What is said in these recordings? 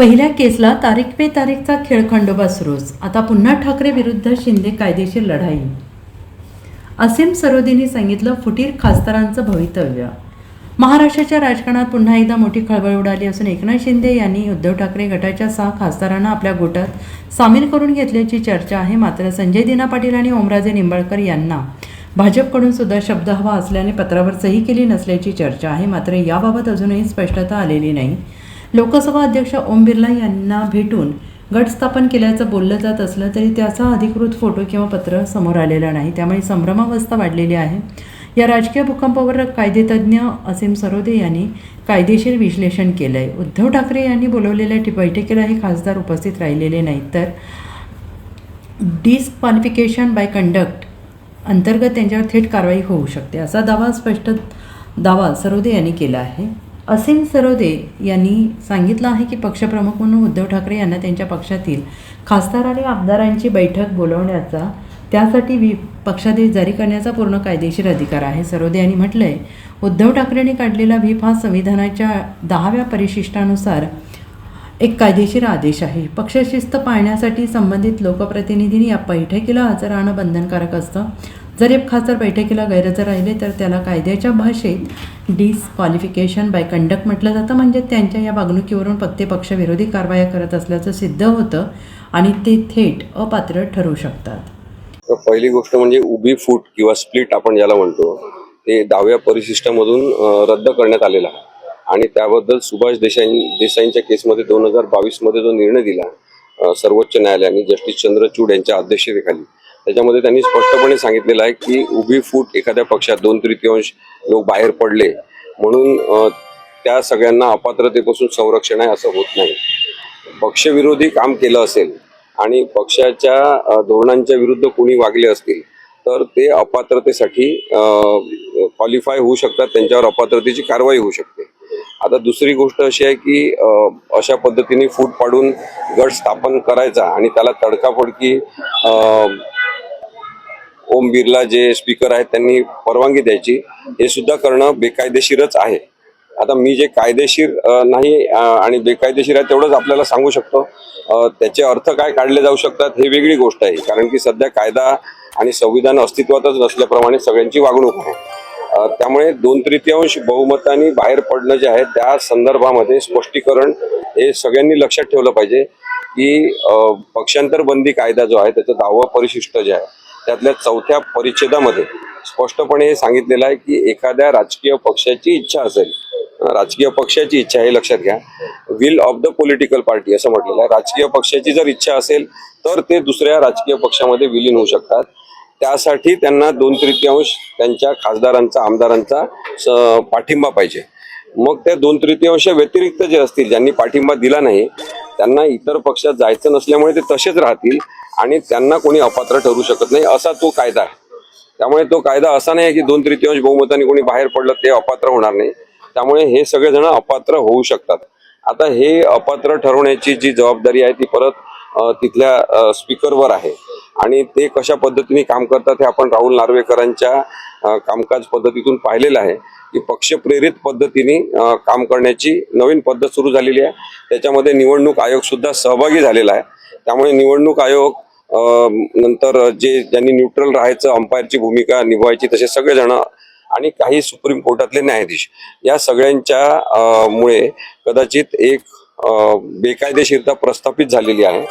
पहिल्या केसला तारीख पे तारीखचा खेळखंडोबा सुरूच. आता पुन्हा ठाकरे विरुद्ध शिंदे कायदेशीर लढाई. असीम सरोदेंनी सांगितलं फुटीर खासदारांचं भवितव्य. महाराष्ट्राच्या राजकारणात पुन्हा एकदा मोठी खळबळ उडाली असून एकनाथ शिंदे यांनी उद्धव ठाकरे गटाच्या 6 खासदारांना आपल्या गोटात सामील करून घेतल्याची चर्चा आहे. मात्र संजय दिना पाटील आणि ओमराजे निंबाळकर यांना भाजपकडून सुद्धा शब्द हवा असल्याने पत्रावर सही केली नसल्याची चर्चा आहे. मात्र याबाबत अजूनही स्पष्टता आलेली नाही. लोकसभा अध्यक्ष ओम बिर्ला यांना भेटून गट स्थापन केल्याचं बोललं जात असलं तरी त्याचा अधिकृत फोटो किंवा पत्र समोर आलेला नाही. त्यामुळे संभ्रमावस्था वाढलेली आहे. या राजकीय भूकंपावर कायदेतज्ञ असीम सरोदे यांनी कायदेशीर विश्लेषण केलं आहे. उद्धव ठाकरे यांनी बोलवलेल्या बैठकीला हे खासदार उपस्थित राहिलेले नाहीत, तर डिस्क्वालिफिकेशन बाय कंडक्ट अंतर्गत त्यांच्यावर थेट कारवाई होऊ शकते असा दावा सरोदे यांनी केला आहे. असीम सरोदे यांनी सांगितलं आहे की पक्षप्रमुख म्हणून उद्धव ठाकरे यांना त्यांच्या पक्षातील खासदार आणि आमदारांची बैठक बोलवण्याचा, त्यासाठी पक्षादेश जारी करण्याचा पूर्ण कायदेशीर अधिकार आहे. सरोदे यांनी म्हटलं आहे, उद्धव ठाकरेंनी काढलेला व्हीप हा संविधानाच्या 10व्या परिशिष्टानुसार एक कायदेशीर आदेश आहे. पक्षशिस्त पाळण्यासाठी संबंधित लोकप्रतिनिधींनी या बैठकीला हजर राहणं बंधनकारक असतं. जर एक खासदार बैठकीला गैरहजर राहिले तर त्याला कायद्याच्या भाषेत डिस्क्वालिफिकेशन बाय कंडक्ट म्हटलं जातं. म्हणजे त्यांच्या या वागणुकीवरून ते पक्षविरोधी कारवाया करत असल्याचं सिद्ध होतं आणि ते थेट अपात्र ठरू शकतात. पहिली गोष्ट म्हणजे उभी फूट किंवा स्प्लिट आपण ज्याला म्हणतो ते 10व्या परिशिष्टामधून रद्द करण्यात आलेला आहे. आणि त्याबद्दल सुभाष देसाईंच्या केसमध्ये 2022 मध्ये जो निर्णय दिला सर्वोच्च न्यायालयाने जस्टिस चंद्रचूड यांच्या अध्यक्षतेखाली, त्याच्यामध्ये त्यांनी स्पष्टपणे सांगितलेलं आहे की उभी फूट एखाद्या पक्षात 2/3 लोक बाहेर पडले म्हणून त्या सगळ्यांना अपात्रतेपासून संरक्षण आहे असं होत नाही. पक्षविरोधी काम केलं असेल आणि पक्षाच्या धोरणांच्या विरुद्ध कोणी वागले असतील तर ते अपात्रतेसाठी क्वालिफाय होऊ शकतात, त्यांच्यावर अपात्रतेची कारवाई होऊ शकते. आता दुसरी गोष्ट अशी आहे की अशा पद्धतीने फूट पाडून गट स्थापन करायचा आणि त्याला तडकाफडकी ओम बिर्ला जे स्पीकर आहेत त्यांनी परवानगी द्यायची, हे सुद्धा करणं बेकायदेशीरच आहे. आता मी जे कायदेशीर नाही आणि बेकायदेशीर आहे तेवढंच आपल्याला सांगू शकतो. त्याचे अर्थ काय काढले जाऊ शकतात हे वेगळी गोष्ट आहे, कारण की सध्या कायदा आणि संविधान अस्तित्वातच नसल्याप्रमाणे सगळ्यांची वागणूक आहे. त्यामुळे 2/3 बहुमताने बाहेर पडणं जे आहे त्या संदर्भामध्ये स्पष्टीकरण हे सगळ्यांनी लक्षात ठेवलं पाहिजे की पक्षांतर बंदी कायदा जो आहे त्याचं 10वं परिशिष्ट जे आहे त्यातल्या 4थ्या परिच्छेदामध्ये स्पष्टपणे हे सांगितलेलं आहे की एखाद्या राजकीय पक्षाची इच्छा असेल, राजकीय पक्षाची इच्छा हे लक्षात घ्या, will of the political party असं म्हटलेलं आहे. राजकीय पक्षाची जर इच्छा असेल तर ते दुसऱ्या राजकीय पक्षामध्ये विलीन होऊ शकतात. त्यासाठी त्यांना 2/3 त्यांच्या खासदारांचा, आमदारांचा पाठिंबा पाहिजे. मग त्या 2/3 व्यतिरिक्त जे असतील ज्यांनी पाठिंबा दिला नाही त्यांना इतर पक्षात जायचं नसल्यामुळे ते तसेच राहतील आणि त्यांना कोणी अपात्र ठरू शकत नाही असा तो कायदा आहे. त्यामुळे तो कायदा असा नाही की 2/3 बहुमताने कोणी बाहेर पडलं ते अपात्र होणार नाही. त्यामुळे हे सगळेजण अपात्र होऊ शकतात. आता हे अपात्र ठरवण्याची जी जबाबदारी आहे ती परत तिथल्या स्पीकरवर आहे आणि ते कशा पद्धतीने काम करतात हे आपण राहुल नार्वेकरांच्या कामकाज पद्धतीतून पाहिलेलं आहे की पक्षप्रेरित पद्धतीने काम करण्याची नवीन पद्धत सुरू झालेली आहे. त्याच्यामध्ये निवडणूक आयोग सुद्धा सहभागी झालेला आहे. त्यामुळे निवडणूक आयोग नंतर ज्यांनी न्यूट्रल राहायचं, अंपायरची भूमिका निभवायची तसे सगळेजण आणि काही सुप्रीम कोर्टातले न्यायाधीश या सगळ्यांच्या मुळे कदाचित एक बेकायदेशीरता प्रस्थापित झालेली आहे.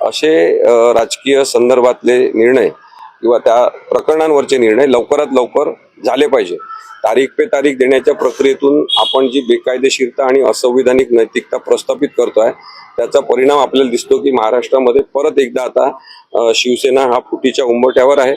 असे राजकीय संदर्भातले निर्णय किंवा त्या प्रकरणांवरचे निर्णय लवकरात लवकर झाले पाहिजे. तारीख पे तारीख देण्याच्या प्रक्रियेतून आपण जी बेकायदेशीरता आणि असंविधानिक नैतिकता प्रस्थापित करतोय त्याचा परिणाम आपल्याला दिसतो की महाराष्ट्रामध्ये परत एकदा आता शिवसेना हा फुटीच्या उंबरठ्यावर आहे.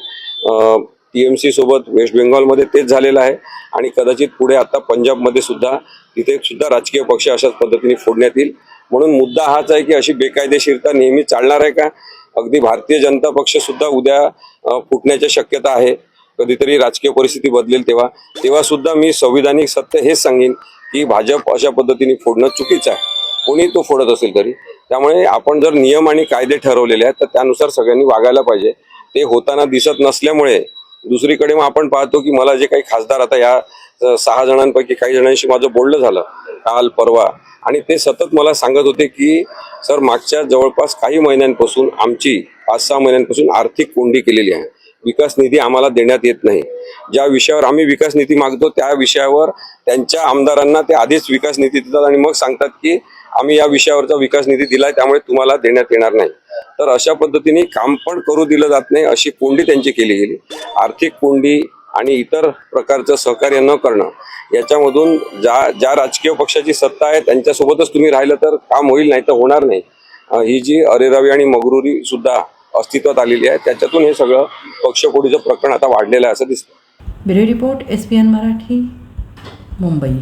TMC सोबत वेस्ट बेंगॉलमध्ये तेच झालेलं आहे आणि कदाचित पुढे आता पंजाबमध्ये सुद्धा तिथे सुद्धा राजकीय पक्ष अशाच पद्धतीने फोडण्यात येईल. म्हणून मुद्दा हाच आहे की अशी बेकायदेशीरता नेहमी चालणार आहे का? अगदी भारतीय जनता पक्ष सुद्धा उद्या फुटण्याची शक्यता आहे. कधीतरी राजकीय परिस्थिती बदलेल तेव्हा सुद्धा मी संविधानिक सत्य हेच सांगेन की भाजप अशा पद्धतीने फोडणं चुकीचं आहे, कोणी तो फोडत असेल तरी. त्यामुळे आपण जर नियम आणि कायदे ठरवलेले आहेत तर त्यानुसार सगळ्यांनी वागायला पाहिजे. ते होताना दिसत नसल्यामुळे दुसरीकडे मग आपण पाहतो की मला जे काही खासदार आता या 6 जणांपैकी काही जणांशी माझं बोलणं झालं काल परवा, आणि ते सतत मला सांगत होते की सर, मागच्या जवळपास काही महिन्यांपासून आमची 5-6 महिन्यांपासून आर्थिक कोंडी केलेली आहे. विकास निधी आम्हाला देण्यात येत नाही. ज्या विषयावर आम्ही विकास निधी मागतो त्या विषयावर त्यांच्या आमदारांना ते आधीच विकास निधी देतात आणि मग सांगतात की आम्ही या विषयावरचा विकास निधी दिलाय, त्यामुळे तुम्हाला देण्यात येणार नाही. तर अशा पद्धतीने काम पण करू दिलं जात नाही, अशी कोंडी त्यांची केली गेली. आर्थिक कोंडी आणि इतर प्रकारचं सहकार्य न करणं, याच्यामधून ज्या राजकीय पक्षाची सत्ता आहे त्यांच्यासोबतच तुम्ही राहिलं तर काम होईल, नाही तर होणार नाही. ही जी अरेरावी आणि मगरुरी सुद्धा अस्तित्वात आलेली आहे, त्याच्यातून हे सगळं पक्षफोडीचं प्रकरण आता वाढलेलं आहे असं दिसतं. Bureau report SPN Marathi, Mumbai.